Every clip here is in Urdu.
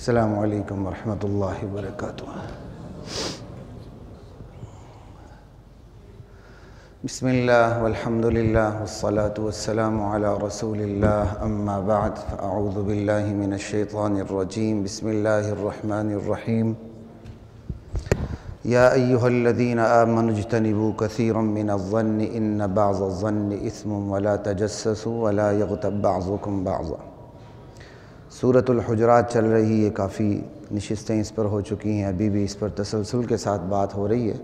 السلام علیکم ورحمۃ اللہ وبرکاتہ۔ بسم اللہ والحمد للہ والصلاة والسلام علی رسول اللہ، اما بعد فاعوذ باللہ من الشیطان الرجیم، بسم اللہ الرحمن الرحیم۔ یا ایہا الذین آمنوا اجتنبوا کثیرا من الظن ان بعض الظن اثم ولا تجسسوا ولا یغتب بعضکم بعضا۔ سورۃ الحجرات چل رہی ہے، کافی نشستیں اس پر ہو چکی ہیں، ابھی بھی اس پر تسلسل کے ساتھ بات ہو رہی ہے۔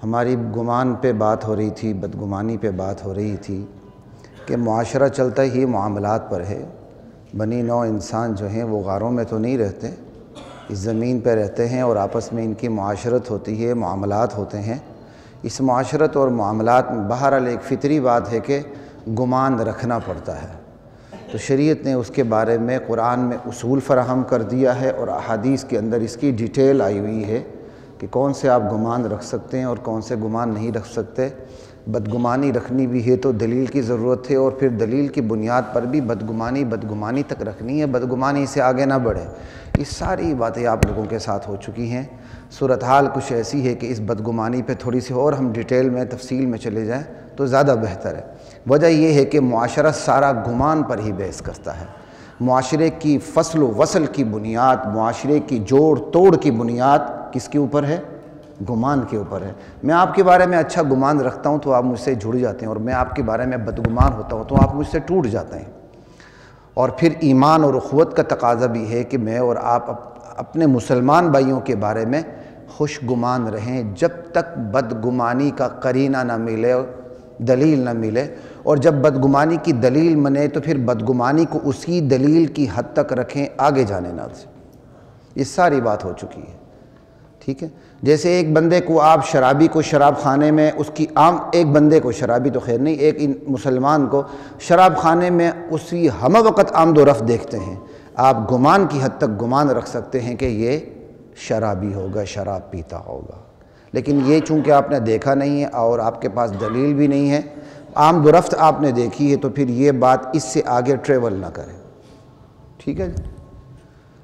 ہماری گمان پہ بات ہو رہی تھی، بدگمانی پہ بات ہو رہی تھی کہ معاشرہ چلتا ہی معاملات پر ہے۔ بنی نوع انسان جو ہیں وہ غاروں میں تو نہیں رہتے، اس زمین پہ رہتے ہیں اور آپس میں ان کی معاشرت ہوتی ہے، معاملات ہوتے ہیں۔ اس معاشرت اور معاملات میں بہرحال ایک فطری بات ہے کہ گمان رکھنا پڑتا ہے، تو شریعت نے اس کے بارے میں قرآن میں اصول فراہم کر دیا ہے اور احادیث کے اندر اس کی ڈیٹیل آئی ہوئی ہے کہ کون سے آپ گمان رکھ سکتے ہیں اور کون سے گمان نہیں رکھ سکتے۔ بدگمانی رکھنی بھی ہے تو دلیل کی ضرورت ہے، اور پھر دلیل کی بنیاد پر بھی بدگمانی تک رکھنی ہے، بدگمانی سے آگے نہ بڑھے۔ یہ ساری باتیں آپ لوگوں کے ساتھ ہو چکی ہیں۔ صورتحال کچھ ایسی ہے کہ اس بدگمانی پہ تھوڑی سی اور ہم ڈیٹیل میں تفصیل میں چلے جائیں تو زیادہ بہتر ہے۔ وجہ یہ ہے کہ معاشرہ سارا گمان پر ہی بحث کرتا ہے۔ معاشرے کی فصل و وصل کی بنیاد، معاشرے کی جوڑ توڑ کی بنیاد کس کے اوپر ہے؟ گمان کے اوپر ہے۔ میں آپ کے بارے میں اچھا گمان رکھتا ہوں تو آپ مجھ سے جڑ جاتے ہیں، اور میں آپ کے بارے میں بدگمان ہوتا ہوں تو آپ مجھ سے ٹوٹ جاتے ہیں۔ اور پھر ایمان اور اخوت کا تقاضا بھی ہے کہ میں اور آپ اپنے مسلمان بھائیوں کے بارے میں خوش گمان رہیں جب تک بدگمانی کا قرینہ نہ ملے، دلیل نہ ملے۔ اور جب بدگمانی کی دلیل منے تو پھر بدگمانی کو اسی دلیل کی حد تک رکھیں، آگے جانے نہ سے۔ یہ ساری بات ہو چکی ہے، ٹھیک ہے۔ جیسے ایک بندے کو آپ شرابی کو شراب خانے میں ایک بندے کو، شرابی تو خیر نہیں، ایک مسلمان کو شراب خانے میں اسی ہم وقت آمد و رفت دیکھتے ہیں، آپ گمان کی حد تک گمان رکھ سکتے ہیں کہ یہ شرابی ہوگا، شراب پیتا ہوگا۔ لیکن یہ چونکہ آپ نے دیکھا نہیں ہے اور آپ کے پاس دلیل بھی نہیں ہے، آمد و رفت آپ نے دیکھی ہے، تو پھر یہ بات اس سے آگے ٹریول نہ کریں، ٹھیک ہے جی۔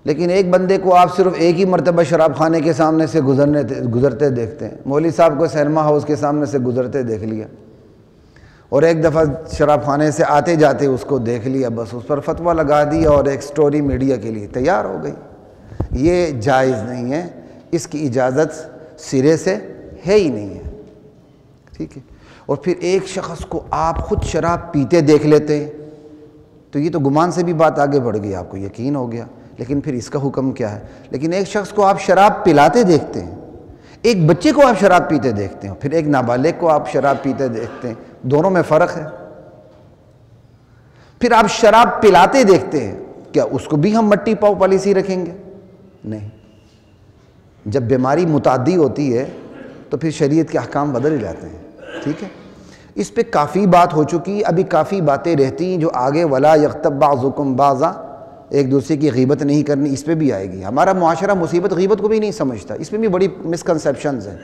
لیکن ایک بندے کو آپ صرف ایک ہی مرتبہ شراب خانے کے سامنے سے گزرتے دیکھتے ہیں، مولوی صاحب کو سینما ہاؤس کے سامنے سے گزرتے دیکھ لیا، اور ایک دفعہ شراب خانے سے آتے جاتے اس کو دیکھ لیا، بس اس پر فتویٰ لگا دیا اور ایک سٹوری میڈیا کے لیے تیار ہو گئی۔ یہ جائز نہیں ہے، اس کی اجازت سرے سے ہے ہی نہیں ہے، ٹھیک ہے۔ اور پھر ایک شخص کو آپ خود شراب پیتے دیکھ لیتے ہیں تو یہ تو گمان سے بھی بات آگے بڑھ گئی، آپ کو یقین ہو گیا، لیکن پھر اس کا حکم کیا ہے؟ لیکن ایک شخص کو آپ شراب پلاتے دیکھتے ہیں، ایک بچے کو آپ شراب پیتے دیکھتے ہیں، پھر ایک نابالغ کو آپ شراب پیتے دیکھتے ہیں، دونوں میں فرق ہے۔ پھر آپ شراب پلاتے دیکھتے ہیں، کیا اس کو بھی ہم مٹی پاؤ پالیسی رکھیں گے؟ نہیں۔ جب بیماری متعدی ہوتی ہے تو پھر شریعت کے احکام بدل جاتے ہیں، ٹھیک ہے۔ اس پہ کافی بات ہو چکی، ابھی کافی باتیں رہتی ہیں جو آگے ولا یغتب بعضکم بعضا، ایک دوسرے کی غیبت نہیں کرنی، اس پہ بھی آئے گی۔ ہمارا معاشرہ مصیبت غیبت کو بھی نہیں سمجھتا، اس میں بھی بڑی مسکنسیپشنز ہیں۔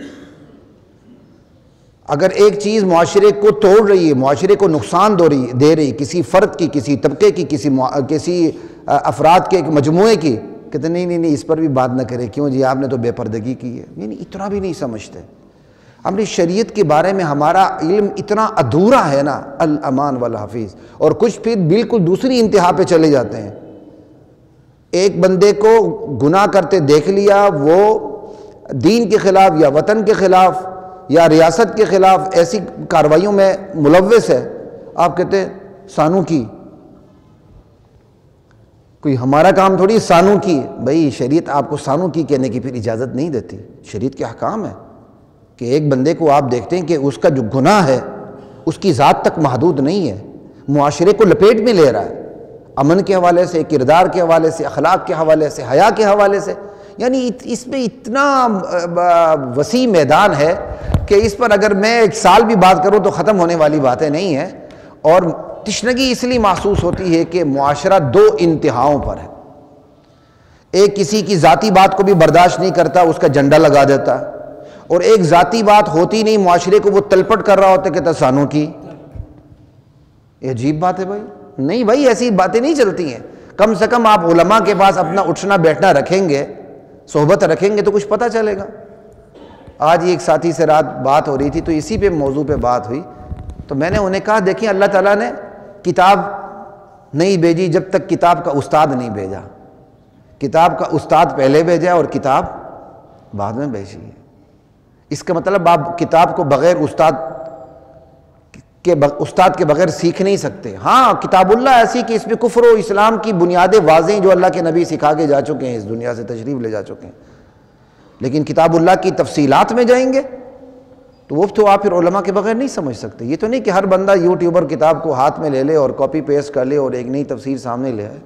اگر ایک چیز معاشرے کو توڑ رہی ہے، معاشرے کو نقصان دے رہی، کسی فرد کی، کسی طبقے کی، کسی افراد کے ایک مجموعے کی، کہتے نہیں اس پر بھی بات نہ کرے، کیوں جی آپ نے تو بے پردگی کی ہے، یعنی اتنا بھی نہیں سمجھتے۔ ہماری شریعت کے بارے میں ہمارا علم اتنا ادھورا ہے نا، الامان والحفیظ، اور کچھ پھر بالکل دوسری انتہا پہ چلے جاتے ہیں۔ ایک بندے کو گناہ کرتے دیکھ لیا، وہ دین کے خلاف یا وطن کے خلاف یا ریاست کے خلاف ایسی کارروائیوں میں ملوث ہے، آپ کہتے ہیں سانو کی، کوئی ہمارا کام تھوڑی سانو کی۔ بھئی شریعت آپ کو سانو کی کہنے کی پھر اجازت نہیں دیتی، شریعت کے احکام ہے کہ ایک بندے کو آپ دیکھتے ہیں کہ اس کا جو گناہ ہے اس کی ذات تک محدود نہیں ہے، معاشرے کو لپیٹ میں لے رہا ہے، امن کے حوالے سے، کردار کے حوالے سے، اخلاق کے حوالے سے، حیا کے حوالے سے، یعنی اس میں اتنا وسیع میدان ہے کہ اس پر اگر میں ایک سال بھی بات کروں تو ختم ہونے والی باتیں نہیں ہیں۔ اور تشنگی اس لیے محسوس ہوتی ہے کہ معاشرہ دو انتہاؤں پر ہے، ایک کسی کی ذاتی بات کو بھی برداشت نہیں کرتا، اس کا جھنڈا لگا دیتا، اور ایک ذاتی بات ہوتی نہیں، معاشرے کو وہ تلپٹ کر رہا ہوتا ہے، کہتا سانوں کی۔ یہ عجیب بات ہے بھائی، نہیں بھائی ایسی باتیں نہیں چلتی ہیں۔ کم سے کم آپ علماء کے پاس اپنا اٹھنا بیٹھنا رکھیں گے، صحبت رکھیں گے تو کچھ پتہ چلے گا۔ آج ایک ساتھی سے رات بات ہو رہی تھی تو اسی پہ موضوع پہ بات ہوئی، تو میں نے انہیں کہا دیکھیں اللہ تعالیٰ نے کتاب نہیں بھیجی جب تک کتاب کا استاد نہیں بھیجا، کتاب کا استاد پہلے بھیجا اور کتاب بعد میں بھیجی ہے۔ اس کا مطلب آپ کتاب کو بغیر استاد کے بغیر سیکھ نہیں سکتے۔ ہاں کتاب اللہ ایسی کہ اس میں کفر و اسلام کی بنیادیں واضح ہیں جو اللہ کے نبی سکھا کے جا چکے ہیں، اس دنیا سے تشریف لے جا چکے ہیں، لیکن کتاب اللہ کی تفصیلات میں جائیں گے تو وہ تو آپ پھر علماء کے بغیر نہیں سمجھ سکتے۔ یہ تو نہیں کہ ہر بندہ یوٹیوبر کتاب کو ہاتھ میں لے لے اور کاپی پیسٹ کر لے اور ایک نئی تفسیر سامنے لے آئے۔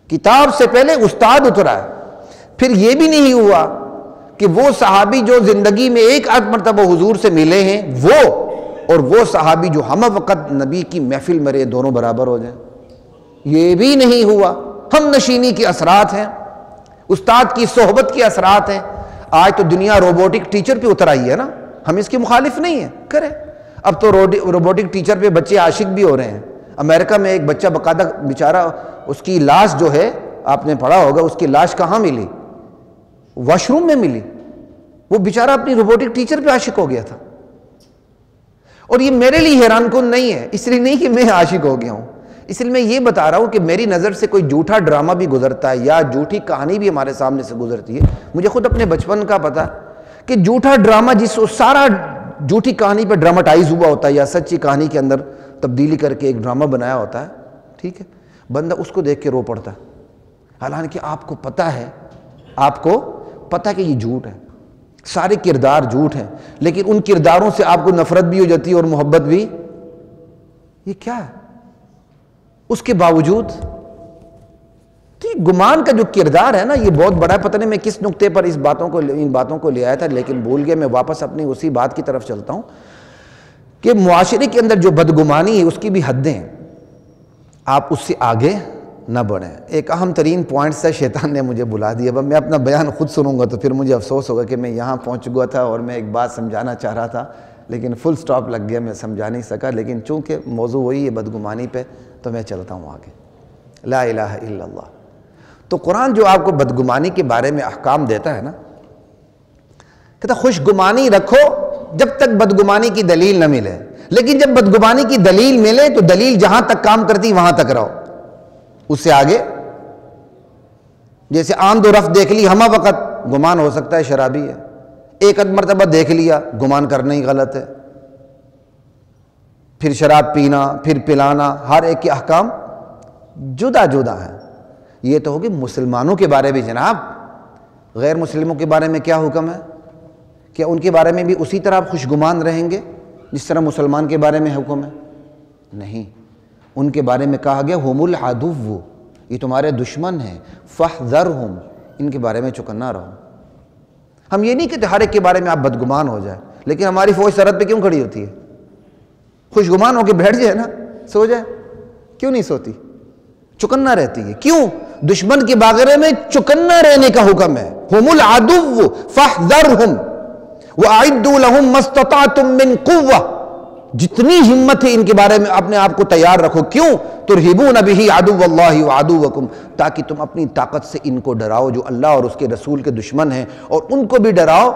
کتاب سے پہلے استاد اترا ہے۔ پھر یہ بھی نہیں ہوا کہ وہ صحابی جو زندگی میں ایک آدھ مرتبہ حضور سے ملے ہیں وہ اور وہ صحابی جو ہم وقت نبی کی محفل میں رہے دونوں برابر ہو جائیں، یہ بھی نہیں ہوا۔ ہم نشینی کے اثرات ہیں، استاد کی صحبت کے اثرات ہیں۔ آج تو دنیا روبوٹک ٹیچر پہ اتر آئی ہے نا، ہم اس کے مخالف نہیں ہیں، کریں۔ اب تو روبوٹک ٹیچر پہ بچے عاشق بھی ہو رہے ہیں۔ امریکہ میں ایک بچہ باقاعدہ بیچارہ، اس کی لاش جو ہے آپ نے پڑھا ہوگا، اس کی لاش کہاں ملی؟ واش روم میں ملی۔ وہ بیچارہ اپنی روبوٹک ٹیچر پہ عاشق ہو گیا تھا۔ اور یہ میرے لیے حیران کن نہیں ہے، اس لیے نہیں کہ میں عاشق ہو گیا ہوں، اس لیے میں یہ بتا رہا ہوں کہ میری نظر سے کوئی جھوٹا ڈرامہ بھی گزرتا ہے یا جھوٹی کہانی بھی ہمارے سامنے سے گزرتی ہے۔ مجھے خود اپنے بچپن کا پتہ کہ جھوٹا ڈرامہ جس سارا جھوٹی کہانی پہ ڈراماٹائز ہوا ہوتا ہے یا سچی کہانی کے اندر تبدیلی کر کے ایک ڈرامہ بنایا ہوتا ہے، ٹھیک ہے، بندہ اس کو دیکھ کے رو پڑتا ہے، حالانکہ آپ کو پتہ کہ یہ جھوٹ ہے، سارے کردار جھوٹ ہیں، لیکن ان کرداروں سے آپ کو نفرت بھی ہو جاتی ہے اور محبت بھی۔ یہ کیا ہے؟ اس کے باوجود تو یہ گمان کا جو کردار ہے نا یہ بہت بڑا ہے۔ پتہ نہیں میں کس نقطے پر ان باتوں کو لے آیا تھا، لیکن بھول گیا۔ میں واپس اپنی اسی بات کی طرف چلتا ہوں کہ معاشرے کے اندر جو بدگمانی ہے اس کی بھی حدیں ہیں، آپ اس سے آگے نہ بڑھیں۔ ایک اہم ترین پوائنٹ سے شیطان نے مجھے بلا دیا۔ اب میں اپنا بیان خود سنوں گا تو پھر مجھے افسوس ہوگا کہ میں یہاں پہنچ گیا تھا اور میں ایک بات سمجھانا چاہ رہا تھا لیکن فل سٹاپ لگ گیا، میں سمجھا نہیں سکا، لیکن چونکہ موضوع وہی ہے بدگمانی پہ تو میں چلتا ہوں آگے۔ لا الہ الا اللہ۔ تو قرآن جو آپ کو بدگمانی کے بارے میں احکام دیتا ہے نا، کہتا خوش گمانی رکھو جب تک بدگمانی کی دلیل نہ ملے، لیکن جب بدگمانی کی دلیل ملے تو دلیل جہاں تک کام کرتی وہاں تک رہو، اس سے آگے۔ جیسے آمد و رفت دیکھ لی ہمہ وقت، گمان ہو سکتا ہے شرابی ہے، ایک آدھ مرتبہ دیکھ لیا گمان کرنا ہی غلط ہے، پھر شراب پینا، پھر پلانا، ہر ایک کے احکام جدا جدا ہیں۔ یہ تو ہوگی مسلمانوں کے بارے میں، جناب غیر مسلموں کے بارے میں کیا حکم ہے؟ کیا ان کے بارے میں بھی اسی طرح آپ خوشگمان رہیں گے جس طرح مسلمان کے بارے میں حکم ہے؟ نہیں، ان کے بارے میں کہا گیا ہم العدو، یہ تمہارے دشمن ہیں، فاحذرہم، ان کے بارے میں چکنا رہو۔ ہم یہ نہیں کہتے ہر ایک کے بارے میں آپ بدگمان ہو جائے، لیکن ہماری فوج سرحد پہ کیوں کھڑی ہوتی ہے؟ خوشگمان ہو کے بیٹھ جائے نا، سو جائے، کیوں نہیں سوتی؟ چکنا رہتی ہے۔ کیوں؟ دشمن کے بارے میں چکنا رہنے کا حکم ہے۔ ہم العدو فاحذرہم وَأَعِدُّوا لَهُم مَّا اسْتَطَعْتُم مِّن قُوَّةٍ، جتنی ہمت ہے ان کے بارے میں اپنے آپ کو تیار رکھو۔ کیوں؟ تُرْهِبُونَ بِهِ عَدُوَّ اللَّهِ وَعَدُوَّكُمْ، تاکہ تم اپنی طاقت سے ان کو ڈراؤ جو اللہ اور اس کے رسول کے دشمن ہیں، اور ان کو بھی ڈراؤ۔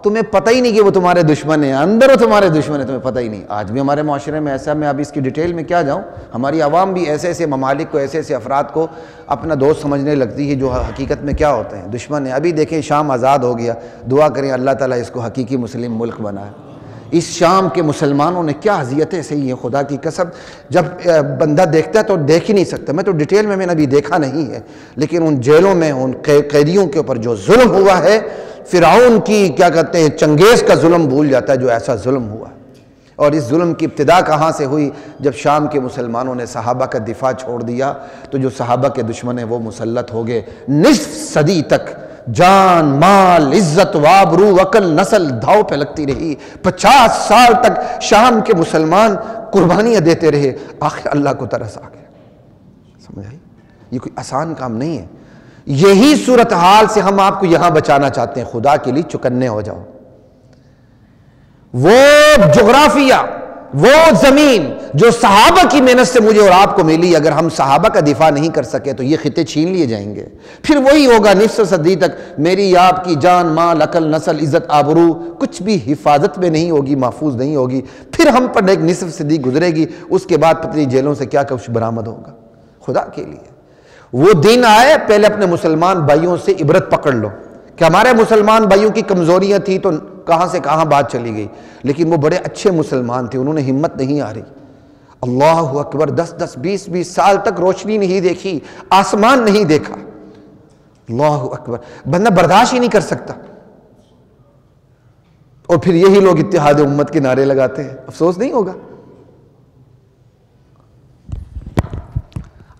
تمہیں پتہ ہی نہیں کہ وہ تمہارے دشمن ہیں، اندر وہ تمہارے دشمن ہیں، تمہیں پتہ ہی نہیں۔ آج بھی ہمارے معاشرے میں ایسا، میں اب اس کی ڈیٹیل میں کیا جاؤں، ہماری عوام بھی ایسے ایسے ممالک کو، ایسے ایسے افراد کو اپنا دوست سمجھنے لگتی ہے جو حقیقت میں کیا ہوتے ہیں؟ دشمن ہیں۔ ابھی دیکھیں شام آزاد ہو گیا، دعا کریں اللہ تعالیٰ اس کو حقیقی مسلم ملک بنائے۔ اس شام کے مسلمانوں نے کیا اذیتیں سہی ہیں، خدا کی قسم، جب بندہ دیکھتا ہے تو دیکھ ہی نہیں سکتا۔ میں تو ڈیٹیل میں نے ابھی دیکھا نہیں ہے، لیکن ان جیلوں میں ان قیدیوں کے اوپر جو ظلم ہوا ہے، فرعون کی کیا کہتے ہیں چنگیز کا ظلم بھول جاتا ہے جو ایسا ظلم ہوا۔ اور اس ظلم کی ابتدا کہاں سے ہوئی؟ جب شام کے مسلمانوں نے صحابہ کا دفاع چھوڑ دیا تو جو صحابہ کے دشمن ہیں وہ مسلط ہو گئے۔ نصف صدی تک جان، مال، عزت، وابرو، عقل، نسل دھاؤ پہ لگتی رہی۔ 50 سال تک شام کے مسلمان قربانیاں دیتے رہے، آخر اللہ کو ترس آ گیا۔ سمجھ آئی؟ یہ کوئی آسان کام نہیں ہے۔ یہی صورتحال سے ہم آپ کو یہاں بچانا چاہتے ہیں۔ خدا کے لیے چکنے ہو جاؤ۔ وہ جغرافیہ، وہ زمین جو صحابہ کی محنت سے مجھے اور آپ کو ملی، اگر ہم صحابہ کا دفاع نہیں کر سکے تو یہ خطے چھین لیے جائیں گے. پھر وہی ہوگا نصف صدی تک میری آپ کی جان مال عقل نسل عزت آبرو کچھ بھی حفاظت میں نہیں ہوگی، محفوظ نہیں ہوگی. پھر ہم پر ایک نصف صدی گزرے گی، اس کے بعد پتہ نہیں جیلوں سے کیا کچھ برآمد ہوگا. خدا کے لیے وہ دن آئے، پہلے اپنے مسلمان بھائیوں سے عبرت پکڑ لو کہ ہمارے مسلمان بھائیوں کی کمزوریاں تھیں تو کہاں سے کہاں بات چلی گئی، لیکن وہ بڑے اچھے مسلمان تھے، انہوں نے ہمت نہیں ہاری. اللہ اکبر، 10 20 سال تک روشنی نہیں دیکھی، آسمان نہیں دیکھا. اللہ اکبر، بندہ برداشت ہی نہیں کر سکتا. اور پھر یہی لوگ اتحاد امت کے نعرے لگاتے ہیں، افسوس نہیں ہوگا؟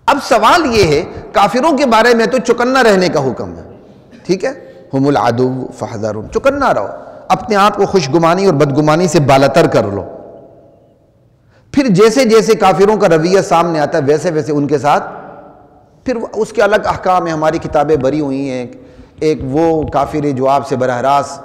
اب سوال یہ ہے، کافروں کے بارے میں تو چکنا رہنے کا حکم ہے، ٹھیک ہے، ہم العدو فاحذرهم، چکنا رہو، اپنے آپ کو خوشگمانی اور بدگمانی سے بالاتر کر لو. پھر جیسے جیسے کافروں کا رویہ سامنے آتا ہے ویسے ویسے ان کے ساتھ پھر اس کے الگ احکام ہیں. ہماری کتابیں بری ہوئی ہیں. ایک وہ کافر ہے جو آپ سے براہ راست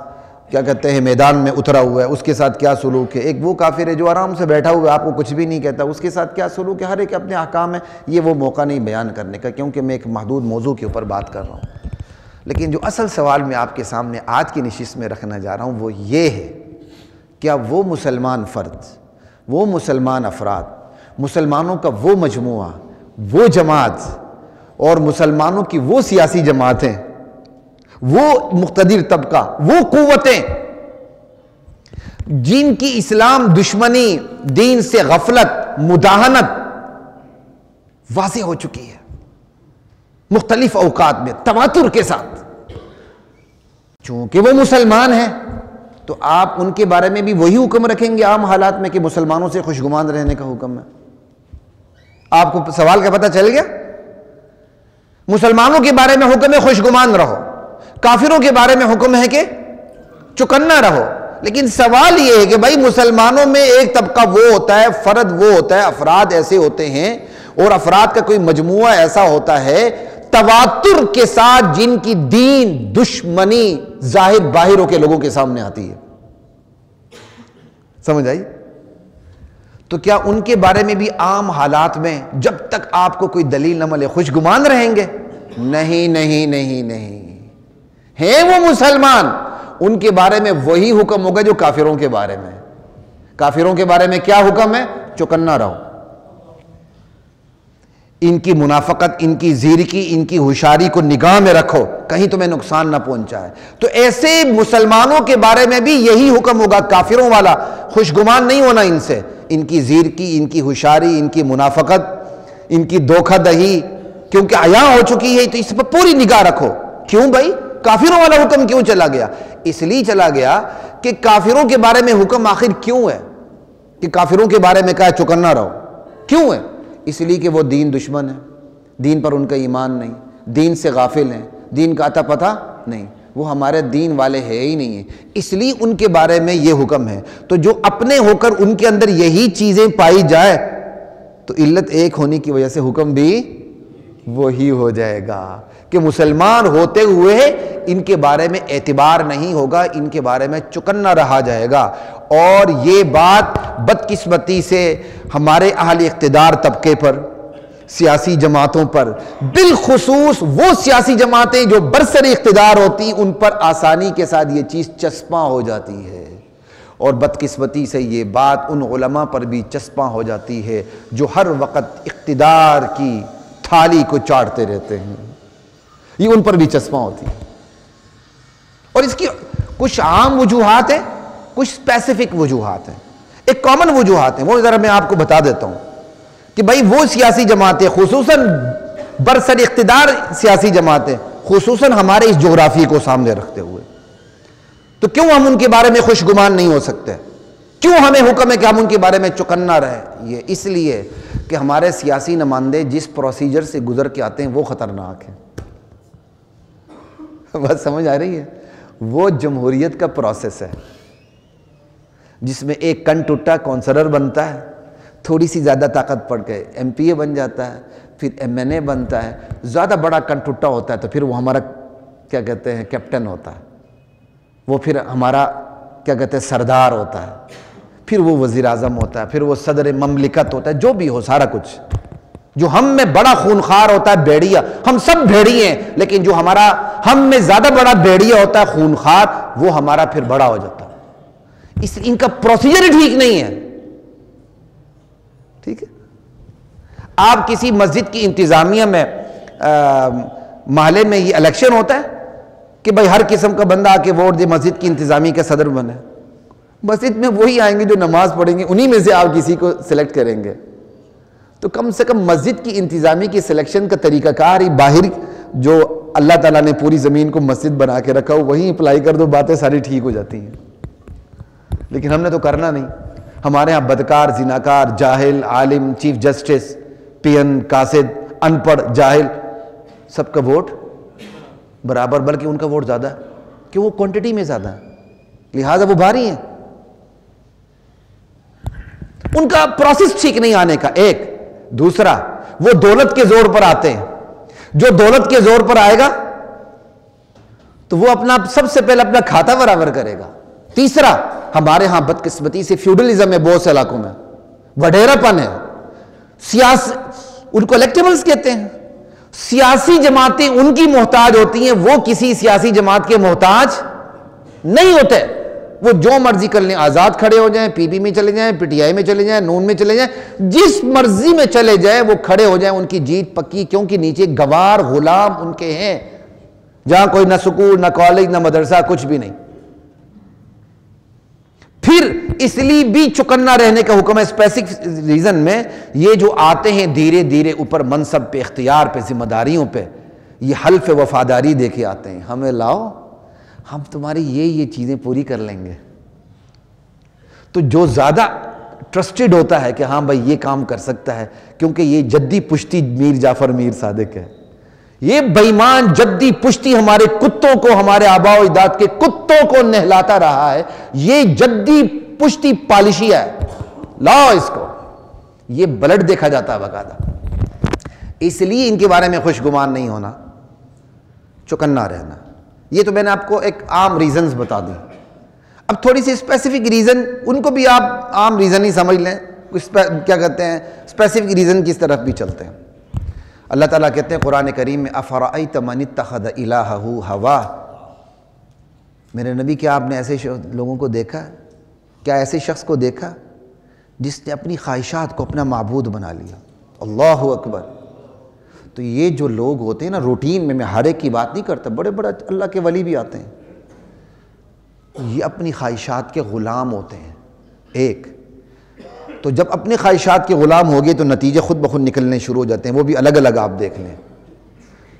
کیا کہتے ہیں میدان میں اترا ہوا ہے، اس کے ساتھ کیا سلوک ہے. ایک وہ کافر ہے جو آرام سے بیٹھا ہوا ہے، آپ کو کچھ بھی نہیں کہتا، اس کے ساتھ کیا سلوک ہے. ہر ایک اپنے احکام ہے. یہ وہ موقع نہیں بیان کرنے کا، کیونکہ میں ایک محدود موضوع کے اوپر بات کر رہا ہوں. لیکن جو اصل سوال میں آپ کے سامنے آج کی نشست میں رکھنا جا رہا ہوں وہ یہ ہے، کیا وہ مسلمان فرد، وہ مسلمان افراد، مسلمانوں کا وہ مجموعہ، وہ جماعت اور مسلمانوں کی وہ سیاسی جماعتیں، وہ مقتدر طبقہ، وہ قوتیں جن کی اسلام دشمنی، دین سے غفلت، مداہنت واضح ہو چکی ہے مختلف اوقات میں تواتر کے ساتھ، چونکہ وہ مسلمان ہیں تو آپ ان کے بارے میں بھی وہی حکم رکھیں گے عام حالات میں کہ مسلمانوں سے خوشگمان رہنے کا حکم ہے. آپ کو سوال کا پتہ چل گیا؟ مسلمانوں کے بارے میں حکم ہے خوشگمان رہو، کافروں کے بارے میں حکم ہے کہ چکنا رہو. لیکن سوال یہ ہے کہ بھائی مسلمانوں میں ایک طبقہ وہ ہوتا ہے، فرد وہ ہوتا ہے، افراد ایسے ہوتے ہیں اور افراد کا کوئی مجموعہ ایسا ہوتا ہے تواتر کے ساتھ جن کی دین دشمنی ظاہر باہروں کے لوگوں کے سامنے آتی ہے. سمجھ آئی؟ تو کیا ان کے بارے میں بھی عام حالات میں جب تک آپ کو کوئی دلیل نہ ملے خوشگمان رہیں گے؟ نہیں نہیں نہیں نہیں، ہیں وہ مسلمان، ان کے بارے میں وہی حکم ہوگا جو کافروں کے بارے میں. کافروں کے بارے میں کیا حکم ہے؟ چکنا رہو، ان کی منافقت، ان کی زیرکی، ان کی ہوشیاری کو نگاہ میں رکھو، کہیں تمہیں نقصان نہ پہنچائے. تو ایسے مسلمانوں کے بارے میں بھی یہی حکم ہوگا، کافروں والا، خوشگمان نہیں ہونا ان سے. ان کی زیرکی، ان کی ہوشیاری، ان کی منافقت، ان کی دھوکہ دہی کیونکہ عیاں ہو چکی ہے تو اس پر پوری نگاہ رکھو. کیوں بھائی کافروں والا حکم کیوں چلا گیا؟ اس لیے چلا گیا کہ کافروں کے بارے میں حکم آخر کیوں ہے کہ کافروں کے بارے میں کہا چکنا رہو؟ کیوں ہے؟ اس لیے کہ وہ دین دشمن ہے، دین پر ان کا ایمان نہیں، دین سے غافل ہیں، دین کا عطا پتہ نہیں، وہ ہمارے دین والے ہے ہی نہیں ہیں، اس لیے ان کے بارے میں یہ حکم ہے. تو جو اپنے ہو کر ان کے اندر یہی چیزیں پائی جائے تو علت ایک ہونے کی وجہ سے حکم بھی وہی ہو جائے گا کہ مسلمان ہوتے ہوئے ان کے بارے میں اعتبار نہیں ہوگا، ان کے بارے میں چکنا رہا جائے گا. اور یہ بات بدقسمتی سے ہمارے اہل اقتدار طبقے پر، سیاسی جماعتوں پر، بالخصوص وہ سیاسی جماعتیں جو برسر اقتدار ہوتی ان پر آسانی کے ساتھ یہ چیز چسپاں ہو جاتی ہے. اور بدقسمتی سے یہ بات ان علماء پر بھی چسپاں ہو جاتی ہے جو ہر وقت اقتدار کی تھالی کو چاٹتے رہتے ہیں، یہ ان پر بھی چسپاں ہوتی ہے. اور اس کی کچھ عام وجوہات ہیں، کچھ اسپیسیفک وجوہات ہیں. ایک کامن وجوہات ہیں، وہ ذرا میں آپ کو بتا دیتا ہوں کہ بھائی وہ سیاسی جماعتیں، خصوصاً برسر اقتدار سیاسی جماعتیں، خصوصاً ہمارے اس جغرافی کو سامنے رکھتے ہوئے، تو کیوں ہم ان کے بارے میں خوشگمان نہیں ہو سکتے؟ کیوں ہمیں حکم ہے کہ ہم ان کے بارے میں چکنا رہے؟ یہ اس لیے کہ ہمارے سیاسی نمائندے جس پروسیجر سے گزر کے آتے ہیں وہ خطرناک ہے. بات سمجھ آ رہی ہے؟ وہ جمہوریت کا پروسیس ہے جس میں ایک کن ٹوٹا کونسلر بنتا ہے، تھوڑی سی زیادہ طاقت پڑ کے ایم پی اے بن جاتا ہے، پھر ایم این اے بنتا ہے، زیادہ بڑا کن ٹوٹا ہوتا ہے تو پھر وہ ہمارا کیا کہتے ہیں کیپٹن ہوتا ہے، وہ پھر ہمارا کیا کہتے ہیں سردار ہوتا ہے، پھر وہ وزیر اعظم ہوتا ہے، پھر وہ صدر مملکت ہوتا ہے، جو بھی ہو سارا کچھ، جو ہم میں بڑا خونخوار ہوتا ہے بھیڑیا، ہم سب بھیڑیے ہیں، لیکن جو ہم میں زیادہ بڑا بھیڑیا ہوتا ہے خونخوار، وہ ہمارا پھر بڑا ہو جاتا ہے۔ ان کا پروسیجر ہی ٹھیک نہیں ہے۔ ٹھیک ہے، آپ کسی مسجد کی انتظامیہ میں محلے میں یہ الیکشن ہوتا ہے کہ بھائی ہر قسم کا بندہ آ کے ووٹ دے، مسجد کی انتظامیہ کا صدر بنے، مسجد میں وہی آئیں گے جو نماز پڑھیں گے، انہی میں سے آپ کسی کو سلیکٹ کریں گے۔ تو کم سے کم مسجد کی انتظامیہ کی سلیکشن کا طریقہ کار ہی باہر جو اللہ تعالیٰ نے پوری زمین کو مسجد بنا کے رکھا ہو وہیں اپلائی کر دو، باتیں ساری ٹھیک ہو جاتی ہیں۔ لیکن ہم نے تو کرنا نہیں، ہمارے ہاں بدکار، زناکار، جاہل، عالم، چیف جسٹس، پی این، قاصد، ان پڑھ، جاہل، سب کا ووٹ برابر، بلکہ ان کا ووٹ زیادہ ہے کہ وہ کوانٹٹی میں زیادہ ہے، لہٰذا وہ بھاری ہیں۔ ان کا پروسیس ٹھیک نہیں آنے کا، ایک۔ دوسرا، وہ دولت کے زور پر آتے ہیں، جو دولت کے زور پر آئے گا تو وہ سب سے پہلے اپنا کھاتا برابر کرے گا۔ تیسرا، ہمارے ہاں بدقسمتی سے فیوڈلزم ہے، بہت سے علاقوں میں وڈیرا پن ہے، ان کو الیکٹیبلز کہتے ہیں، سیاسی جماعتیں ان کی محتاج ہوتی ہیں، وہ کسی سیاسی جماعت کے محتاج نہیں ہوتے، وہ جو مرضی کر لیں، آزاد کھڑے ہو جائیں، پی پی میں چلے جائیں، پی ٹی آئی میں چلے جائیں، نون میں چلے جائیں، جس مرضی میں چلے جائیں وہ کھڑے ہو جائیں، ان کی جیت پکی، کیونکہ نیچے گوار غلام ان کے ہیں، جہاں کوئی نہ سکول، نہ کالج، نہ مدرسہ، کچھ بھی نہیں۔ پھر اس لیے بھی چکنا رہنے کا حکم ہے اسپیسیفک ریزن میں، یہ جو آتے ہیں دھیرے دھیرے اوپر منصب پہ، اختیار پہ، ذمہ داریوں پہ، یہ حلف وفاداری دے کے آتے ہیں، ہمیں لاؤ، ہم تمہاری یہ چیزیں پوری کر لیں گے۔ تو جو زیادہ ٹرسٹڈ ہوتا ہے کہ ہاں بھائی یہ کام کر سکتا ہے، کیونکہ یہ جدی پشتی میر جعفر میر صادق ہے، یہ بےمان جدی پشتی ہمارے کتوں کو، ہمارے آباء و اجداد کے کتوں کو نہلاتا رہا ہے، یہ جدی پشتی پالشی ہے، لاؤ اس کو، یہ بلڈ دیکھا جاتا ہے باقاعدہ۔ اس لیے ان کے بارے میں خوش گمان نہیں ہونا، چکنا رہنا۔ یہ تو میں نے آپ کو ایک عام ریزنز بتا دی۔ اب تھوڑی سی اسپیسیفک ریزن، ان کو بھی آپ عام ریزن ہی سمجھ لیں، کیا کہتے ہیں اسپیسیفک ریزن کی طرف بھی چلتے ہیں۔ اللہ تعالیٰ کہتے ہیں قرآن کریم میں، افرأیت من اتخذ الہہ ہواہ، میرے نبی کیا آپ نے ایسے لوگوں کو دیکھا، کیا ایسے شخص کو دیکھا جس نے اپنی خواہشات کو اپنا معبود بنا لیا؟ اللہ اکبر۔ تو یہ جو لوگ ہوتے ہیں نا روٹین میں ہر ایک کی بات نہیں کرتا، بڑے بڑے اللہ کے ولی بھی آتے ہیں، یہ اپنی خواہشات کے غلام ہوتے ہیں۔ ایک تو جب اپنے خواہشات کے غلام ہو گئے تو نتیجے خود بخود نکلنے شروع ہو جاتے ہیں، وہ بھی الگ الگ آپ دیکھ لیں۔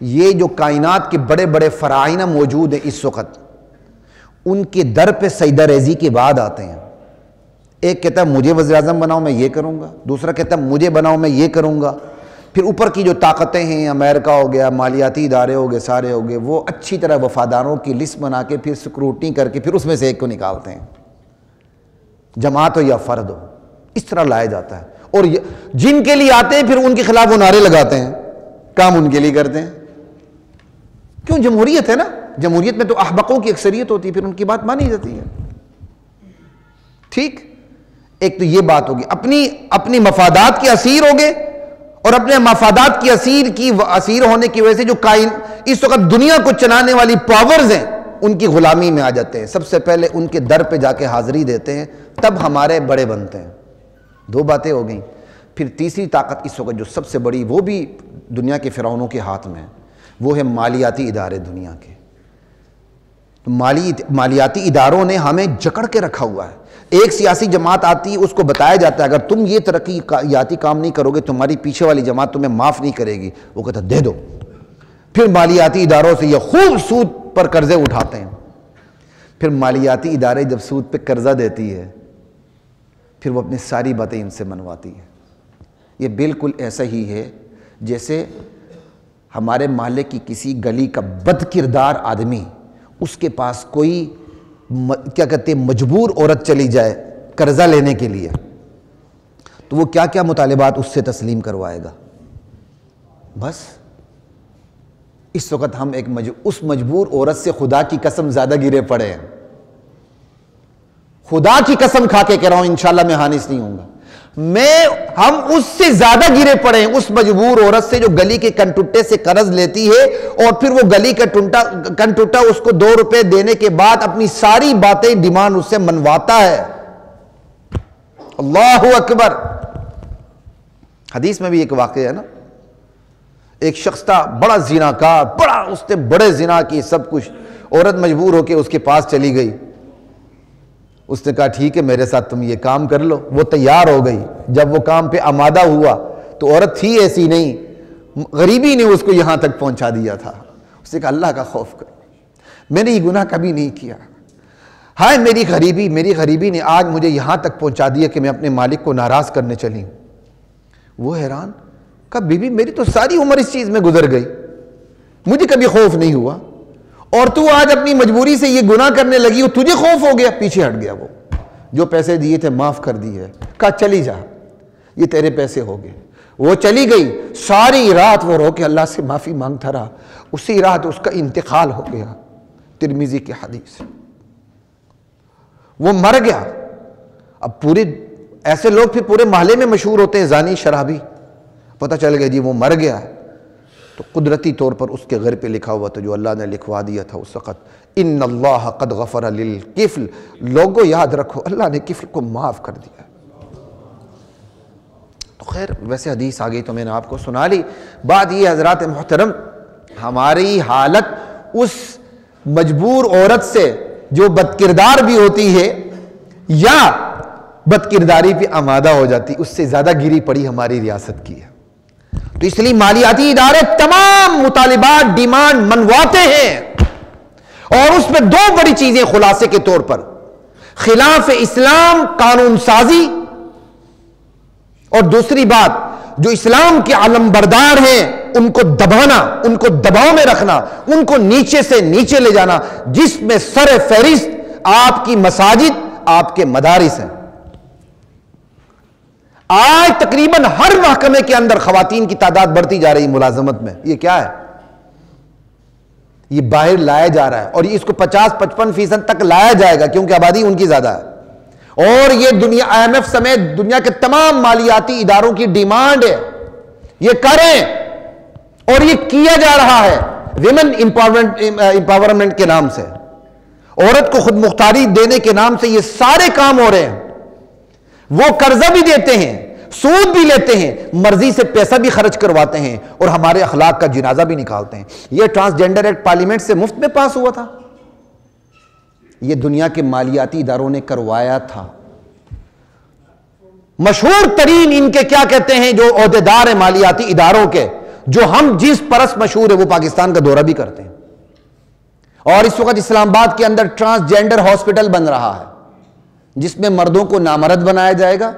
یہ جو کائنات کے بڑے بڑے فرائض موجود ہیں اس وقت، ان کے در پہ سجدہ ریزی کے بعد آتے ہیں۔ ایک کہتا ہے مجھے وزیر اعظم بناؤ میں یہ کروں گا، دوسرا کہتا ہے مجھے بناؤ میں یہ کروں گا۔ پھر اوپر کی جو طاقتیں ہیں، امریکہ ہو گیا، مالیاتی ادارے ہو گئے، سارے ہو گئے، وہ اچھی طرح وفاداروں کی لسٹ بنا کے پھر سکروٹنی کر کے پھر اس میں سے ایک کو نکالتے ہیں، جماعت ہو یا فرد ہو، اس طرح لایا جاتا ہے۔ اور جن کے لیے آتے ہیں پھر ان کے خلاف وہ نعرے لگاتے ہیں، کام ان کے لیے کرتے ہیں۔ کیوں؟ جمہوریت ہے نا، جمہوریت میں تو احمقوں کی اکثریت ہوتی ہے، پھر ان کی بات مانی جاتی ہے۔ ٹھیک، ایک تو یہ بات ہوگی، اپنی مفادات کے اسیر ہو گئے، اور اپنے مفادات کی اسیر ہونے کی وجہ سے جو اس وقت دنیا کو چلانے والی پاورز ہیں ان کی غلامی میں آ جاتے ہیں۔ سب سے پہلے ان کے در پہ جا کے حاضری دیتے ہیں، تب ہمارے بڑے بنتے ہیں۔ دو باتیں ہو گئیں۔ پھر تیسری طاقت اس وقت جو سب سے بڑی، وہ بھی دنیا کے فرعونوں کے ہاتھ میں ہے، وہ ہے مالیاتی ادارے دنیا کے۔ مالیاتی اداروں نے ہمیں جکڑ کے رکھا ہوا ہے۔ ایک سیاسی جماعت آتی ہے، اس کو بتایا جاتا ہے اگر تم یہ ترقیاتی کام نہیں کرو گے تمہاری پیچھے والی جماعت تمہیں معاف نہیں کرے گی، وہ کہتا ہے دے دو۔ پھر مالیاتی اداروں سے یہ خوب سود پر قرضے اٹھاتے ہیں۔ پھر مالیاتی ادارے جب سود پہ قرضہ دیتی ہے پھر وہ اپنی ساری باتیں ان سے منواتی ہے۔ یہ بالکل ایسا ہی ہے جیسے ہمارے محلے کی کسی گلی کا بد کردار آدمی، اس کے پاس کوئی کیا کہتے ہیں مجبور عورت چلی جائے قرضہ لینے کے لیے، تو وہ کیا کیا مطالبات اس سے تسلیم کروائے گا۔ بس اس وقت ہم اس مجبور عورت سے خدا کی قسم زیادہ گرے پڑے ہیں، خدا کی قسم کھا کے کہہ رہا ہوں انشاءاللہ میں حانس نہیں ہوں گا. ہم اس سے زیادہ گرے پڑے ہیں اس مجبور عورت سے جو گلی کے کنٹوٹے سے قرض لیتی ہے اور پھر وہ گلی کا کنٹوٹا اس کو 2 روپے دینے کے بعد اپنی ساری باتیں ڈیمانڈ اس سے منواتا ہے. اللہ اکبر. حدیث میں بھی ایک واقعہ ہے نا, ایک شخص تھا بڑا زناکار, اس نے بڑے زنا کی سب کچھ, عورت مجبور ہو کے اس کے پاس چلی گئی. اس نے کہا ٹھیک ہے میرے ساتھ تم یہ کام کر لو. وہ تیار ہو گئی. جب وہ کام پہ آمادہ ہوا تو عورت تھی ایسی نہیں, غریبی نے اس کو یہاں تک پہنچا دیا تھا. اس نے کہا اللہ کا خوف کر, میں نے یہ گناہ کبھی نہیں کیا, ہائے میری غریبی نے آج مجھے یہاں تک پہنچا دیا کہ میں اپنے مالک کو ناراض کرنے چلی ہوں. وہ حیران, کہا بی بی میری تو ساری عمر اس چیز میں گزر گئی, مجھے کبھی خوف نہیں ہوا, اور تو آج اپنی مجبوری سے یہ گناہ کرنے لگی, تجھے خوف ہو گیا. پیچھے ہٹ گیا. وہ جو پیسے دیے تھے معاف کر دیے. کہا چلی جا, یہ تیرے پیسے ہو گئے. وہ چلی گئی. ساری رات وہ رو کے اللہ سے معافی مانگتا رہا. اسی رات اس کا انتقال ہو گیا. ترمذی کی حدیث, وہ مر گیا. اب پورے ایسے لوگ پھر پورے محلے میں مشہور ہوتے ہیں زانی شرابی. پتہ چل گیا جی وہ مر گیا, تو قدرتی طور پر اس کے گھر پہ لکھا ہوا تھا جو اللہ نے لکھوا دیا تھا اس وقت, ان اللہ قد غفر للکفل. لوگوں یاد رکھو اللہ نے کفل کو معاف کر دیا. تو خیر ویسے حدیث آ گئی تو میں نے آپ کو سنا لی. بات یہ حضرات محترم, ہماری حالت اس مجبور عورت سے جو بدکردار بھی ہوتی ہے یا بدکرداری پہ آمادہ ہو جاتی, اس سے زیادہ گری پڑی ہماری ریاست کی ہے. تو اس لیے مالیاتی ادارے تمام مطالبات ڈیمانڈ منواتے ہیں, اور اس میں 2 بڑی چیزیں خلاصے کے طور پر, خلاف اسلام قانون سازی, اور دوسری بات جو اسلام کے علم بردار ہیں ان کو دبانا, ان کو دباؤ میں رکھنا, ان کو نیچے سے نیچے لے جانا, جس میں سر فہرست آپ کی مساجد, آپ کے مدارس ہیں. آج تقریباً ہر محکمے کے اندر خواتین کی تعداد بڑھتی جا رہی ملازمت میں. یہ کیا ہے؟ یہ باہر لایا جا رہا ہے, اور اس کو 50-55% تک لایا جائے گا کیونکہ آبادی ان کی زیادہ ہے. اور یہ دنیا IMF سمیت دنیا کے تمام مالیاتی اداروں کی ڈیمانڈ ہے, یہ کریں, اور یہ کیا جا رہا ہے ویمن امپاورمنٹ کے نام سے, عورت کو خود مختاری دینے کے نام سے یہ سارے کام ہو رہے ہیں. وہ قرضہ بھی دیتے ہیں, سود بھی لیتے ہیں, مرضی سے پیسہ بھی خرچ کرواتے ہیں, اور ہمارے اخلاق کا جنازہ بھی نکالتے ہیں. یہ ٹرانسجنڈر ایکٹ پارلیمنٹ سے مفت میں پاس ہوا تھا, یہ دنیا کے مالیاتی اداروں نے کروایا تھا. مشہور ترین ان کے کیا کہتے ہیں جو عہدیدار ہیں مالیاتی اداروں کے, جو ہم جس پرس مشہور ہے, وہ پاکستان کا دورہ بھی کرتے ہیں. اور اس وقت اسلام آباد کے اندر ٹرانسجنڈر ہاسپٹل بن رہا ہے جس میں مردوں کو نامرد بنایا جائے گا,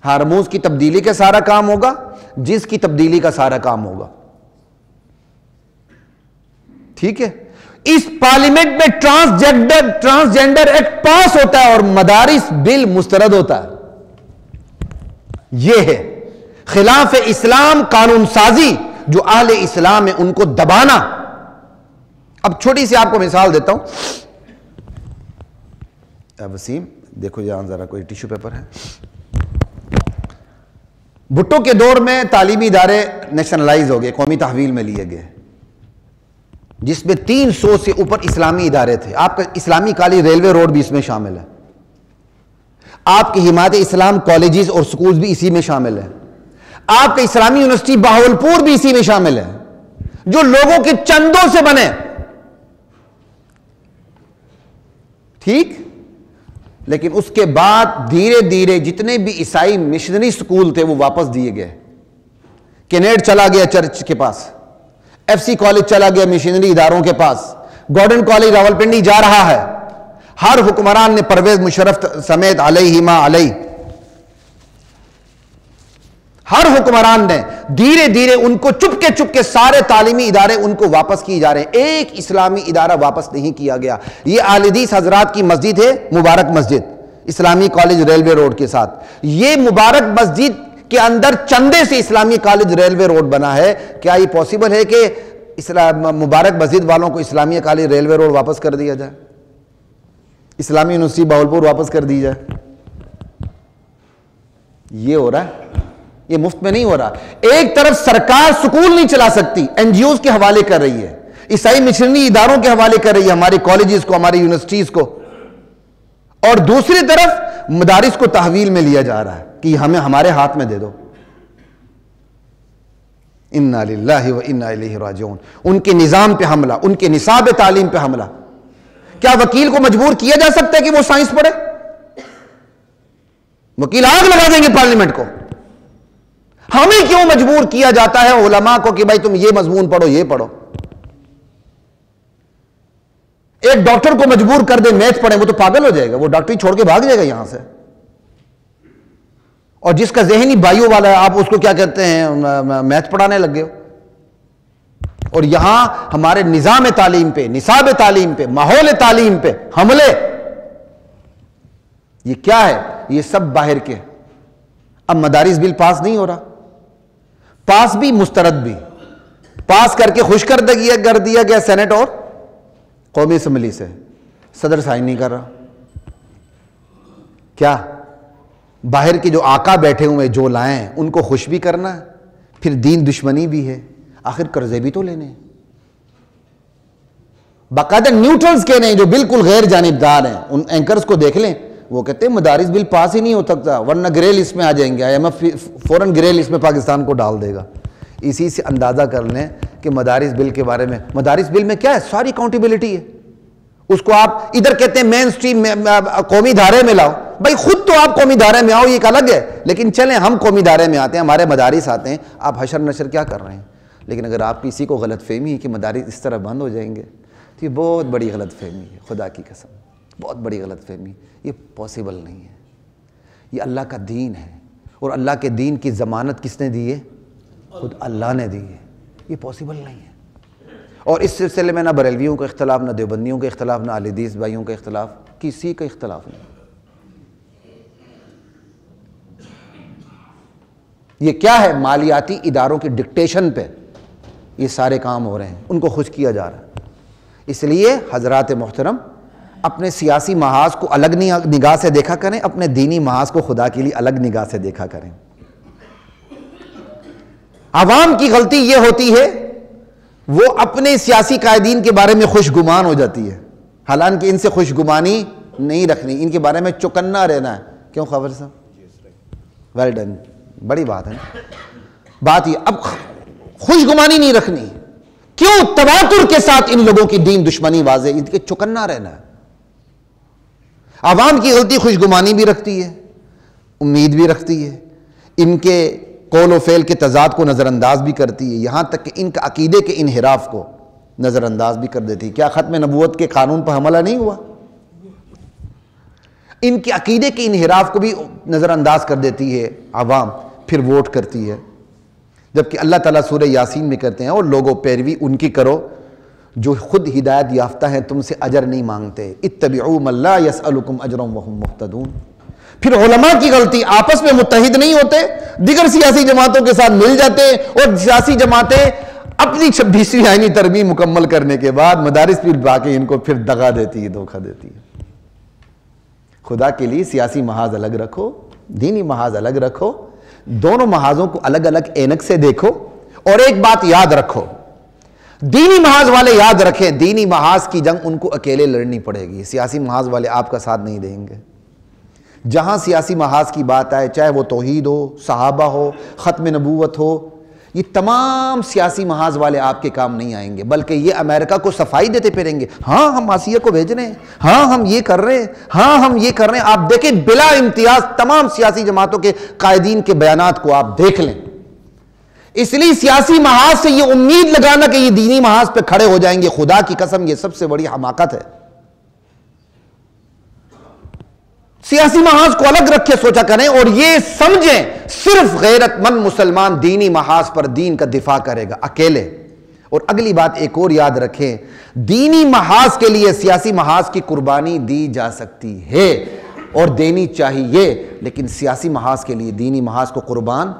ہارمونز کی تبدیلی کا سارا کام ہوگا, جس کی تبدیلی کا سارا کام ہوگا. ٹھیک ہے, اس پارلیمنٹ میں ٹرانسجنڈر ایکٹ پاس ہوتا ہے اور مدارس بل مسترد ہوتا ہے. یہ ہے خلاف اسلام قانون سازی, جو اہل اسلام ہے ان کو دبانا. اب چھوٹی سی آپ کو مثال دیتا ہوں. وسیم دیکھو یہاں ذرا کوئی ٹیشو پیپر ہے. بھٹو کے دور میں تعلیمی ادارے نیشنلائز ہو گئے, قومی تحویل میں لیے گئے, جس میں 300 سے اوپر اسلامی ادارے تھے. آپ کا اسلامی کالج ریلوے روڈ بھی اس میں شامل ہے, آپ کی حمایت اسلام کالجز اور سکولز بھی اسی میں شامل ہے, آپ کا اسلامی یونیورسٹی بہاولپور بھی اسی میں شامل ہے, جو لوگوں کے چندوں سے بنے. ٹھیک, لیکن اس کے بعد دھیرے دھیرے جتنے بھی عیسائی مشنری سکول تھے وہ واپس دیے گئے. کینیڈ چلا گیا چرچ کے پاس, FC کالج چلا گیا مشنری اداروں کے پاس, گورڈن کالج راولپنڈی جا رہا ہے. ہر حکمران نے, پرویز مشرف سمیت علیہما علیہ, ہر حکمران نے دھیرے دھیرے ان کو چپ کے سارے تعلیمی ادارے ان کو واپس کیے جا رہے ہیں. ایک اسلامی ادارہ واپس نہیں کیا گیا. یہ اہل حدیث حضرات کی مسجد ہے, مبارک مسجد, اسلامی کالج ریلوے روڈ کے ساتھ. یہ مبارک مسجد کے اندر چندے سے اسلامی کالج ریلوے روڈ بنا ہے. کیا یہ پاسبل ہے کہ مبارک مسجد والوں کو اسلامی کالج ریلوے روڈ واپس کر دیا جائے؟ اسلامی یونیورسٹی بہاولپور واپس کر دی جائے. یہ ہو رہا ہے, یہ مفت میں نہیں ہو رہا. ایک طرف سرکار سکول نہیں چلا سکتی, این جی اوز کے حوالے کر رہی ہے, عیسائی مشنری اداروں کے حوالے کر رہی ہے, ہمارے کالجز کو, ہماری یونیورسٹیز کو, اور دوسری طرف مدارس کو تحویل میں لیا جا رہا ہے کہ ہمیں ہمارے ہاتھ میں دے دو. انا للہ و انا الیہ راجعون. ان کے نظام پہ حملہ, ان کے نصاب تعلیم پہ حملہ. کیا وکیل کو مجبور کیا جا سکتا ہے کہ وہ سائنس پڑھے؟ وکیل آگ لگا دیں گے پارلیمنٹ کو. ہمیں کیوں مجبور کیا جاتا ہے علماء کو کہ بھائی تم یہ مضمون پڑھو, یہ پڑھو؟ ایک ڈاکٹر کو مجبور کر دے میتھ پڑھے, وہ تو پاگل ہو جائے گا, وہ ڈاکٹری چھوڑ کے بھاگ جائے گا یہاں سے. اور جس کا ذہنی بائیو والا ہے, آپ اس کو کیا کہتے ہیں, میتھ پڑھانے لگ گئے ہو. اور یہاں ہمارے نظام تعلیم پہ, نصاب تعلیم پہ, ماحول تعلیم پہ حملے. یہ کیا ہے؟ یہ سب باہر کے. اب مدارس بل پاس نہیں ہو رہا, پاس بھی مسترد بھی, پاس کر کے خوش کر دیا گیا سینٹ اور قومی اسمبلی سے, صدر سائن نہیں کر رہا. کیا باہر کے جو آقا بیٹھے ہوئے جو لائیں ان کو خوش بھی کرنا ہے, پھر دین دشمنی بھی ہے, آخر قرضے بھی تو لینے ہیں. باقاعدہ نیوٹرلز کے نہیں جو بالکل غیر جانبدار ہیں, ان اینکرز کو دیکھ لیں, وہ کہتے ہیں مدارس بل پاس ہی نہیں ہو سکتا ورنہ گریل اس میں آ جائیں گے, IMF فوراً گریل اس میں پاکستان کو ڈال دے گا. اسی سے اندازہ کر لیں کہ مدارس بل کے بارے میں, مدارس بل میں کیا ہے, ساری اکاؤنٹیبلٹی ہے. اس کو آپ ادھر کہتے ہیں مین اسٹریم قومی دھارے میں لاؤ, بھائی خود تو آپ قومی دھارے میں آؤ, یہ ایک الگ ہے, لیکن چلیں ہم قومی دھارے میں آتے ہیں, ہمارے مدارس آتے ہیں, آپ حشر نشر کیا کر رہے ہیں. لیکن اگر آپ کسی کو غلط فہمی ہے کہ مدارس اس طرح بند ہو جائیں گے تو یہ بہت بڑی غلط فہمی ہے, خدا کی قسم بہت بڑی غلط فہمی. یہ پاسبل نہیں ہے. یہ اللہ کا دین ہے, اور اللہ کے دین کی ضمانت کس نے دی ہے؟ خود اللہ نے دی ہے. یہ پاسبل نہیں ہے. اور اس سلسلے میں نہ بریلویوں کا اختلاف, نہ دیوبندیوں کا اختلاف, نہ اہل حدیث بھائیوں کا اختلاف, کسی کا اختلاف نہیں. یہ کیا ہے؟ مالیاتی اداروں کی ڈکٹیشن پہ یہ سارے کام ہو رہے ہیں, ان کو خوش کیا جا رہا ہے. اس لیے حضرات محترم, اپنے سیاسی محاذ کو الگ نگاہ سے دیکھا کریں, اپنے دینی محاذ کو خدا کے لیے الگ نگاہ سے دیکھا کریں. عوام کی غلطی یہ ہوتی ہے وہ اپنے سیاسی قائدین کے بارے میں خوش گمان ہو جاتی ہے, حالانکہ ان سے خوش گمانی نہیں رکھنی, ان کے بارے میں چوکنا رہنا ہے. کیوں خبر صاحب؟ ویل ڈن, بڑی بات ہے. بات یہ, اب خوش گمانی نہیں رکھنی. کیوں؟ تواتر کے ساتھ ان لوگوں کی دین دشمنی واضح, ان کے چوکنا رہنا ہے. عوام کی غلطی خوش گمانی بھی رکھتی ہے, امید بھی رکھتی ہے, ان کے قول و فعل کے تضاد کو نظر انداز بھی کرتی ہے, یہاں تک کہ ان کا عقیدے کے انحراف کو نظر انداز بھی کر دیتی ہے. کیا ختم نبوت کے قانون پر حملہ نہیں ہوا؟ ان کے عقیدے کے انحراف کو بھی نظر انداز کر دیتی ہے عوام, پھر ووٹ کرتی ہے. جبکہ اللہ تعالیٰ سورہ یاسین میں کہتے ہیں, اور لوگوں پیروی ان کی کرو جو خود ہدایت یافتہ ہیں, تم سے اجر نہیں مانگتے. اتبعوا من لا یسألکم اجرا وہم مہتدون. پھر علماء کی غلطی, آپس میں متحد نہیں ہوتے, دیگر سیاسی جماعتوں کے ساتھ مل جاتے, اور سیاسی جماعتیں اپنی 26ویں آئینی ترمیم مکمل کرنے کے بعد مدارس پھر باقی ان کو پھر دغا دیتی ہے, دھوکہ دیتی ہے. خدا کے لیے سیاسی محاذ الگ رکھو, دینی محاذ الگ رکھو, دونوں محاذوں کو الگ الگ اینک سے دیکھو. اور ایک بات یاد رکھو, دینی محاذ والے یاد رکھیں, دینی محاذ کی جنگ ان کو اکیلے لڑنی پڑے گی, سیاسی محاذ والے آپ کا ساتھ نہیں دیں گے. جہاں سیاسی محاذ کی بات آئے, چاہے وہ توحید ہو, صحابہ ہو, ختم نبوت ہو, یہ تمام سیاسی محاذ والے آپ کے کام نہیں آئیں گے, بلکہ یہ امریکہ کو صفائی دیتے پھریں گے. ہاں ہم آسیہ کو بھیج رہے ہیں, ہاں ہم یہ کر رہے ہیں, ہاں ہم یہ کر رہے ہیں. آپ دیکھیں بلا امتیاز تمام سیاسی جماعتوں کے قائدین کے بیانات کو آپ دیکھ لیں. اس لیے سیاسی محاذ سے یہ امید لگانا کہ یہ دینی محاذ پہ کھڑے ہو جائیں گے, خدا کی قسم یہ سب سے بڑی حماقت ہے. سیاسی محاذ کو الگ رکھ کے سوچا کریں, اور یہ سمجھیں صرف غیرت مند مسلمان دینی محاذ پر دین کا دفاع کرے گا اکیلے. اور اگلی بات ایک اور یاد رکھیں, دینی محاذ کے لیے سیاسی محاذ کی قربانی دی جا سکتی ہے اور دینی چاہیے, لیکن سیاسی محاذ کے لیے دینی محاذ کو قربان,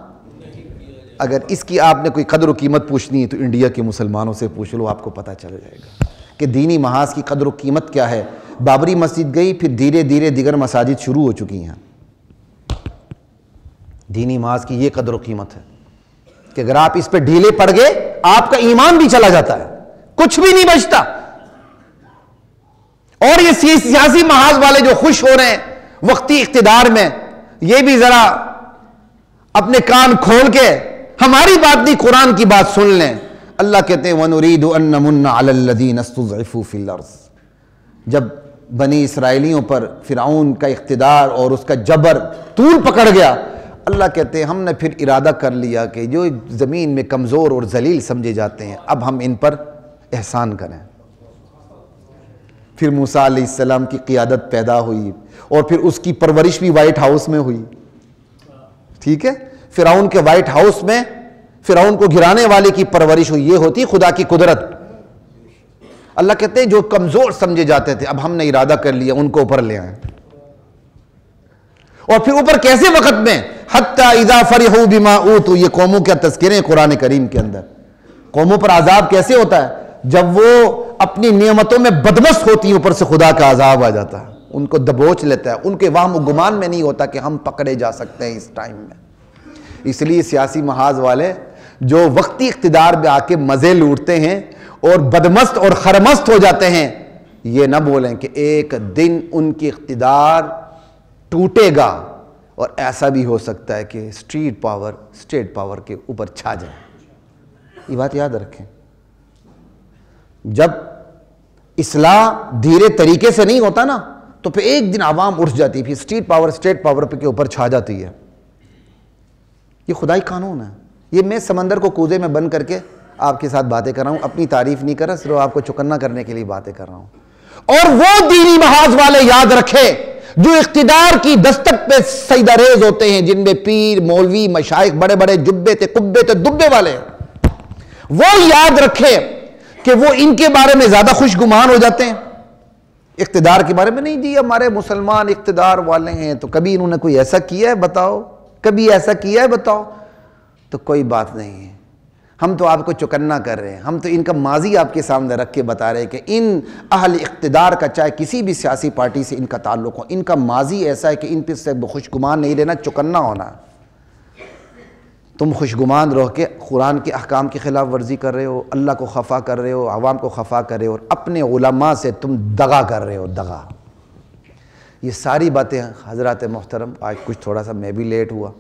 اگر اس کی آپ نے کوئی قدر و قیمت پوچھنی ہے تو انڈیا کے مسلمانوں سے پوچھ لو, آپ کو پتہ چل جائے گا کہ دینی محاذ کی قدر و قیمت کیا ہے۔ بابری مسجد گئی، پھر دھیرے دھیرے دیگر مساجد شروع ہو چکی ہیں۔ دینی محاذ کی یہ قدر و قیمت ہے کہ اگر آپ اس پہ ڈھیلے پڑ گئے آپ کا ایمان بھی چلا جاتا ہے، کچھ بھی نہیں بچتا۔ اور یہ سیاسی محاذ والے جو خوش ہو رہے ہیں وقتی اقتدار میں، یہ بھی ذرا اپنے کان کھول کے ہماری بات نہیں قرآن کی بات سن لیں۔ اللہ کہتے ہیں وَنُرِيدُ أَن نَّمُنَّ عَلَى الَّذِينَ اسْتُضْعِفُوا فِي الْأَرْضِ۔ جب بنی اسرائیلیوں پر فرعون کا اقتدار اور اس کا جبر طول پکڑ گیا، اللہ کہتے ہیں ہم نے پھر ارادہ کر لیا کہ جو زمین میں کمزور اور ذلیل سمجھے جاتے ہیں اب ہم ان پر احسان کریں۔ پھر موسیٰ علیہ السلام کی قیادت پیدا ہوئی اور پھر اس کی پرورش بھی وائٹ ہاؤس میں ہوئی، ٹھیک ہے۔ فرعون کے وائٹ ہاؤس میں فرعون کو گرانے والے کی پرورش ہوئی، یہ ہوتی خدا کی قدرت۔ اللہ کہتے ہیں جو کمزور سمجھے جاتے تھے اب ہم نے ارادہ کر لیا ان کو اوپر لے آئیں۔ اور پھر اوپر کیسے وقت میں حَتَّى إِذَا فَرِحُوا بِمَا أُوتُوا، یہ قوموں کے تذکرے ہیں قرآن کریم کے اندر۔ قوموں پر عذاب کیسے ہوتا ہے؟ جب وہ اپنی نعمتوں میں بدمست ہوتی ہیں اوپر سے خدا کا عذاب آ جاتا ہے، ان کو دبوچ لیتا ہے، ان کے وہم و گمان میں نہیں ہوتا کہ ہم پکڑے جا سکتے ہیں اس ٹائم میں۔ اس لیے سیاسی محاذ والے جو وقتی اقتدار میں آ کے مزے لوٹتے ہیں اور بدمست اور خرمست ہو جاتے ہیں، یہ نہ بولیں کہ ایک دن ان کی اقتدار ٹوٹے گا اور ایسا بھی ہو سکتا ہے کہ اسٹیٹ پاور کے اوپر چھا جائے۔ یہ بات یاد رکھیں، جب اصلاح دھیرے طریقے سے نہیں ہوتا نا تو پھر ایک دن عوام اٹھ جاتی ہے، پھر اسٹیٹ پاور کے اوپر چھا جاتی ہے۔ یہ خدائی قانون ہے۔ یہ میں سمندر کو کوزے میں بند کر کے آپ کے ساتھ باتیں کر رہا ہوں، اپنی تعریف نہیں کر رہا، صرف آپ کو چکنا کرنے کے لیے باتیں کر رہا ہوں۔ اور وہ دینی محاذ والے یاد رکھے جو اقتدار کی دستک پہ سجدہ ریز ہوتے ہیں، جن میں پیر، مولوی، مشائخ، بڑے بڑے جبے تھے، قبے تھے، دبے والے، وہ یاد رکھے کہ وہ ان کے بارے میں زیادہ خوش گمان ہو جاتے ہیں، اقتدار کے بارے میں نہیں۔ جی ہمارے مسلمان اقتدار والے ہیں تو کبھی انہوں نے کوئی ایسا کیا ہے بتاؤ، کبھی ایسا کیا ہے بتاؤ، تو کوئی بات نہیں ہے۔ ہم تو آپ کو چکنا کر رہے ہیں، ہم تو ان کا ماضی آپ کے سامنے رکھ کے بتا رہے ہیں کہ ان اہل اقتدار کا چاہے کسی بھی سیاسی پارٹی سے ان کا تعلق ہو، ان کا ماضی ایسا ہے کہ ان پہ سے خوش گمان نہیں رہنا، چکنا ہونا۔ تم خوش گمان رہ کے قرآن کے احکام کی خلاف ورزی کر رہے ہو، اللہ کو خفا کر رہے ہو، عوام کو خفا کر رہے ہو، اور اپنے علماء سے تم دغا کر رہے ہو، دغا۔ یہ ساری باتیں حضرات محترم، آج کچھ تھوڑا سا میں بھی لیٹ ہوا،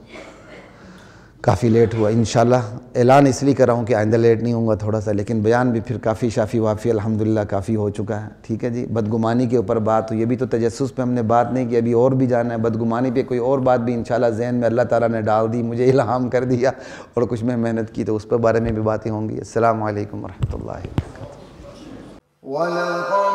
کافی لیٹ ہوا، انشاءاللہ اعلان اس لیے کر رہا ہوں کہ آئندہ لیٹ نہیں ہوں گا تھوڑا سا، لیکن بیان بھی پھر کافی شافی وافی الحمدللہ کافی ہو چکا ہے، ٹھیک ہے جی۔ بدگمانی کے اوپر بات ہوئی، یہ بھی تو تجسس پہ ہم نے بات نہیں کی، ابھی اور بھی جانا ہے بدگمانی پہ، کوئی اور بات بھی انشاءاللہ ذہن میں اللہ تعالیٰ نے ڈال دی، مجھے الہام کر دیا اور کچھ میں محنت کی تو اس پر بارے میں بھی باتیں ہوں گی۔ السلام علیکم ورحمۃ اللہ وبرکاتہ۔